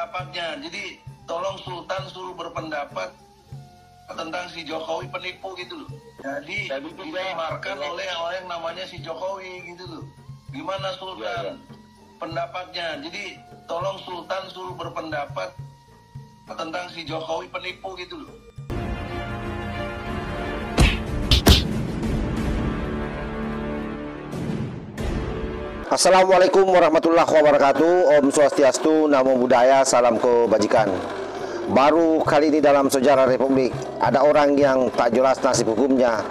pendapatnya. Jadi tolong Sultan suruh berpendapat tentang si Jokowi penipu gitu loh. Jadi dimarkan oleh orang yang namanya si Jokowi gitu loh. Gimana Sultan pendapatnya? Jadi tolong Sultan suruh berpendapat tentang si Jokowi penipu gitu loh. Assalamualaikum warahmatullahi wabarakatuh. Om Swastiastu, Namo Buddhaya, salam kebajikan. Baru kali ini dalam sejarah Republik ada orang yang tak jelas nasib hukumnya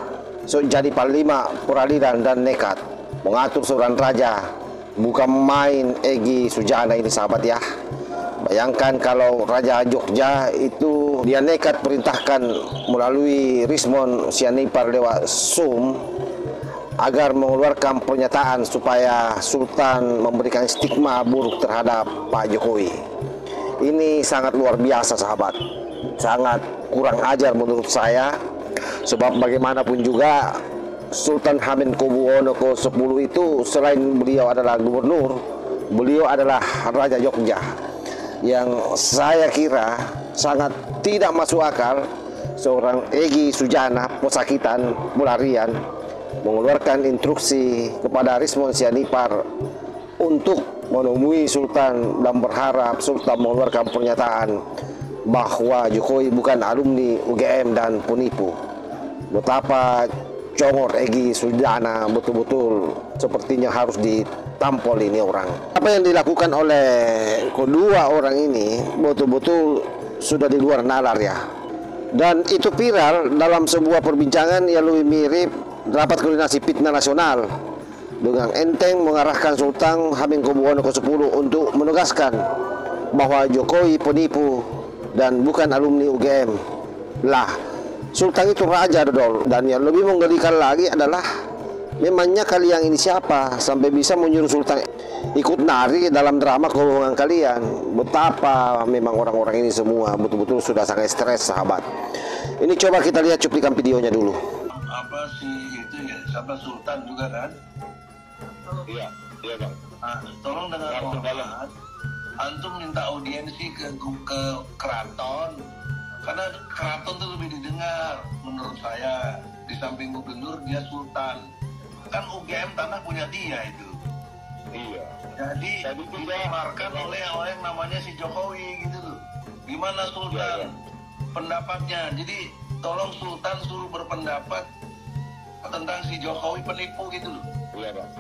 jadi panglima peradilan dan nekat mengatur seorang raja. Bukan main Egy Sujana ini sahabat ya. Bayangkan kalau Raja Jogja itu dia nekat perintahkan melalui Rismon Sianipar lewat Zoom agar mengeluarkan pernyataan supaya Sultan memberikan stigma buruk terhadap Pak Jokowi. Ini sangat luar biasa sahabat, sangat kurang ajar menurut saya. Sebab bagaimanapun juga Sultan Hamengkubuwono ke-10 itu selain beliau adalah gubernur, beliau adalah Raja Jogja. Yang saya kira sangat tidak masuk akal seorang Egy Sujana pesakitan pelarian mengeluarkan instruksi kepada Rismon Sianipar untuk menemui Sultan dan berharap Sultan mengeluarkan pernyataan bahwa Jokowi bukan alumni UGM dan penipu. Betapa congor Egy Sujana, betul-betul sepertinya harus ditampol ini orang. Apa yang dilakukan oleh kedua orang ini betul-betul sudah di luar nalar ya. Dan itu viral dalam sebuah perbincangan yang lebih mirip rapat koordinasi fitnah nasional dengan enteng mengarahkan Sultan Hamengkubuwono ke-10 untuk menegaskan bahwa Jokowi penipu dan bukan alumni UGM. Lah, Sultan itu raja dodol. Dan yang lebih menggelikan lagi adalah memangnya kalian ini siapa sampai bisa menyuruh Sultan ikut nari dalam drama kebohongan kalian. Betapa memang orang-orang ini semua betul-betul sudah sangat stres sahabat. Ini coba kita lihat cuplikan videonya dulu. Apa sih itu ya, sama Sultan juga kan? Iya bang. Nah, tolong dengan hormat, antum minta audiensi ke keraton, karena keraton itu lebih didengar menurut saya. Di samping gubernur dia Sultan, kan UGM tanah punya dia itu. Iya. Jadi dimarkan oleh orang yang namanya si Jokowi gitu loh. Gimana Sultan pendapatnya? Jadi tolong Sultan suruh berpendapat tentang si Jokowi penipu gitu loh. Iya bang.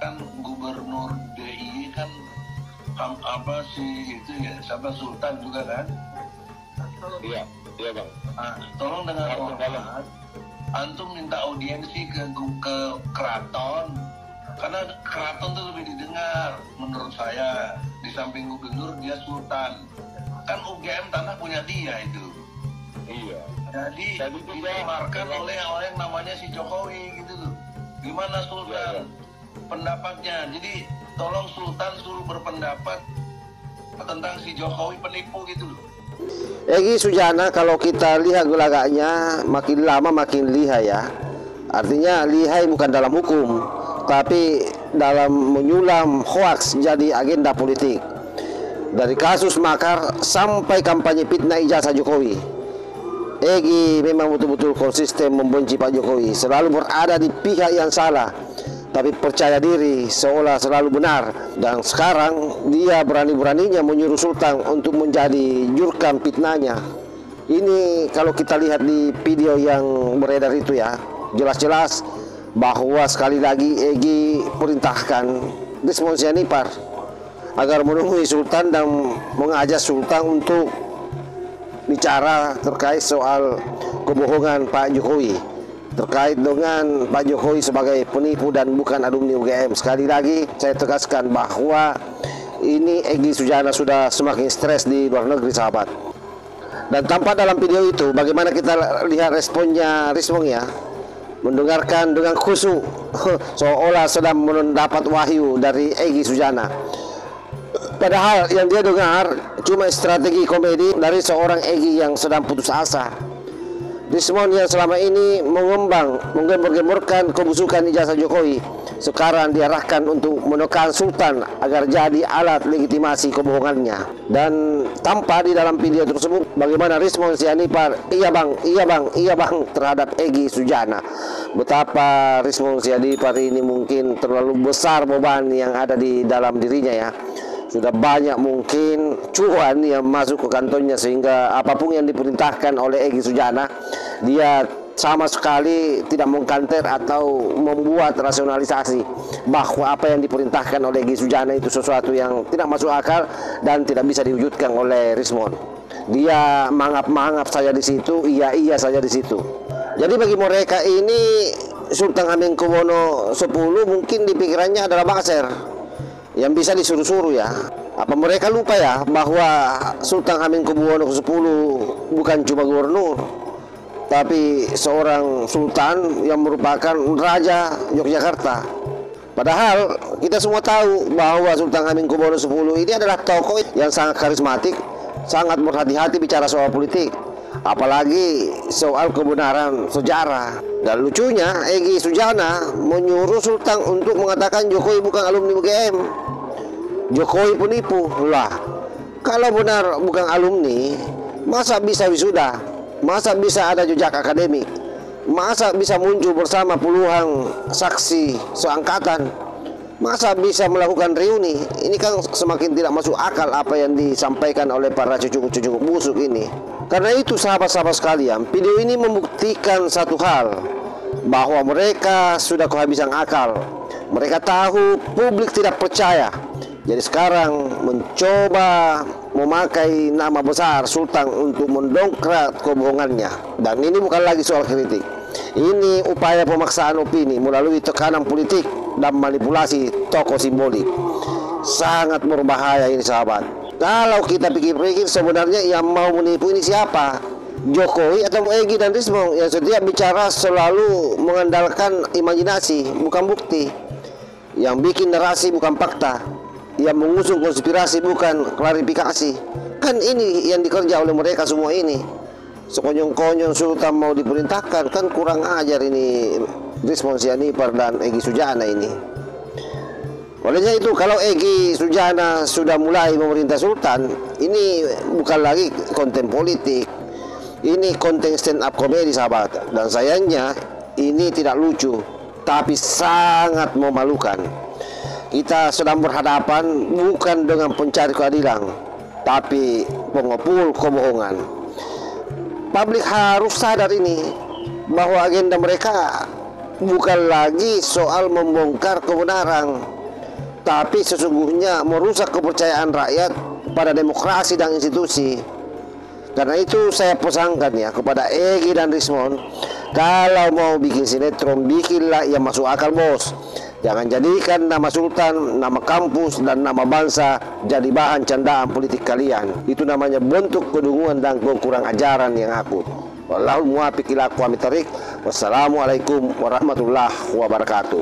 Kan gubernur DIY kan apa sih itu ya, sama Sultan juga kan? Iya bang. Nah, tolong dengan hormat, antum minta audiensi ke keraton, karena keraton itu lebih didengar menurut saya. Di samping gubernur dia Sultan, kan UGM tanah punya dia itu. Iya. Jadi dimarkan oleh orang yang namanya si Jokowi gitu loh. Gimana Sultan pendapatnya? Jadi tolong Sultan suruh berpendapat tentang si Jokowi penipu gitu loh. Egy Sujana kalau kita lihat gelagaknya makin lama makin lihai ya. Artinya lihai bukan dalam hukum, tapi dalam menyulam hoaks jadi agenda politik. Dari kasus makar sampai kampanye fitnah ijazah Jokowi, Egy memang betul-betul konsisten membenci Pak Jokowi, selalu berada di pihak yang salah, tapi percaya diri seolah selalu benar. Dan sekarang dia berani-beraninya menyuruh Sultan untuk menjadi jurkam fitnahnya. Ini kalau kita lihat di video yang beredar itu ya, jelas-jelas bahwa sekali lagi Egy perintahkan Rismon Sianipar agar menemui Sultan dan mengajak Sultan untuk bicara terkait soal kebohongan Pak Jokowi, terkait dengan Pak Jokowi sebagai penipu dan bukan alumni UGM. Sekali lagi saya tegaskan bahwa ini Egy Sujana sudah semakin stres di luar negeri sahabat. Dan tampak dalam video itu bagaimana kita lihat responnya Rismon ya, mendengarkan dengan khusyuk seolah sedang mendapat wahyu dari Egy Sujana. Padahal yang dia dengar cuma strategi komedi dari seorang Egy yang sedang putus asa. Rismon yang selama ini menggembar-gemborkan kebusukan ijazah Jokowi sekarang diarahkan untuk menekan Sultan agar jadi alat legitimasi kebohongannya. Dan tampak di dalam video tersebut bagaimana respon Sianipar, iya bang terhadap Egy Sujana. Betapa respon Sianipar ini mungkin terlalu besar beban yang ada di dalam dirinya ya. Sudah banyak mungkin cuan yang masuk ke kantongnya, sehingga apapun yang diperintahkan oleh Egy Sujana dia sama sekali tidak mengkanter atau membuat rasionalisasi bahwa apa yang diperintahkan oleh Egy Sujana itu sesuatu yang tidak masuk akal dan tidak bisa diwujudkan oleh Rismon. Dia mangap-mangap saja di situ, iya saja di situ. Jadi bagi mereka ini Sultan Hamengkubuwono X mungkin di pikirannya adalah Bangser yang bisa disuruh-suruh ya. Apa mereka lupa ya bahwa Sultan Hamengkubuwono X bukan cuma gubernur, tapi seorang sultan yang merupakan raja Yogyakarta. Padahal kita semua tahu bahwa Sultan Hamengkubuwono X ini adalah tokoh yang sangat karismatik, sangat berhati-hati bicara soal politik, apalagi soal kebenaran sejarah. Dan lucunya Egy Sujana menyuruh Sultan untuk mengatakan Jokowi bukan alumni UGM, Jokowi penipu. Lah, kalau benar bukan alumni, masa bisa wisuda? Masa bisa ada jejak akademik? Masa bisa muncul bersama puluhan saksi seangkatan? Masa bisa melakukan reuni? Ini kan semakin tidak masuk akal apa yang disampaikan oleh para cucu-cucu busuk ini. Karena itu sahabat-sahabat sekalian, video ini membuktikan satu hal, bahwa mereka sudah kehabisan akal. Mereka tahu publik tidak percaya. Jadi sekarang mencoba memakai nama besar Sultan untuk mendongkrak kebohongannya. Dan ini bukan lagi soal kritik, ini upaya pemaksaan opini melalui tekanan politik dan manipulasi tokoh simbolik. Sangat berbahaya ini sahabat. Kalau kita pikir-pikir sebenarnya yang mau menipu ini siapa? Jokowi atau Egy dan Rismon yang setiap bicara selalu mengandalkan imajinasi bukan bukti, yang bikin narasi bukan fakta, yang mengusung konspirasi bukan klarifikasi. Kan ini yang dikerja oleh mereka semua ini. Sekonyong-konyong Sultan mau diperintahkan, kan kurang ajar ini Rismon Sianipar dan Egy Sujana ini. Olehnya itu kalau Egy Sujana sudah mulai memerintah Sultan, ini bukan lagi konten politik, ini konten stand up komedi sahabat. Dan sayangnya ini tidak lucu, tapi sangat memalukan. Kita sedang berhadapan bukan dengan pencari keadilan, tapi pengepul kebohongan. Publik harus sadar ini, bahwa agenda mereka bukan lagi soal membongkar kebenaran, tapi sesungguhnya merusak kepercayaan rakyat pada demokrasi dan institusi. Karena itu saya pesankan ya kepada Egy dan Rismon, kalau mau bikin sinetron, bikinlah yang masuk akal bos. Jangan jadikan nama Sultan, nama kampus, dan nama bangsa jadi bahan candaan politik kalian. Itu namanya bentuk kedunguan dan kekurang ajaran yang akut. Wallahul muwaffiq ila aqwamit thoriq. Wassalamualaikum warahmatullahi wabarakatuh.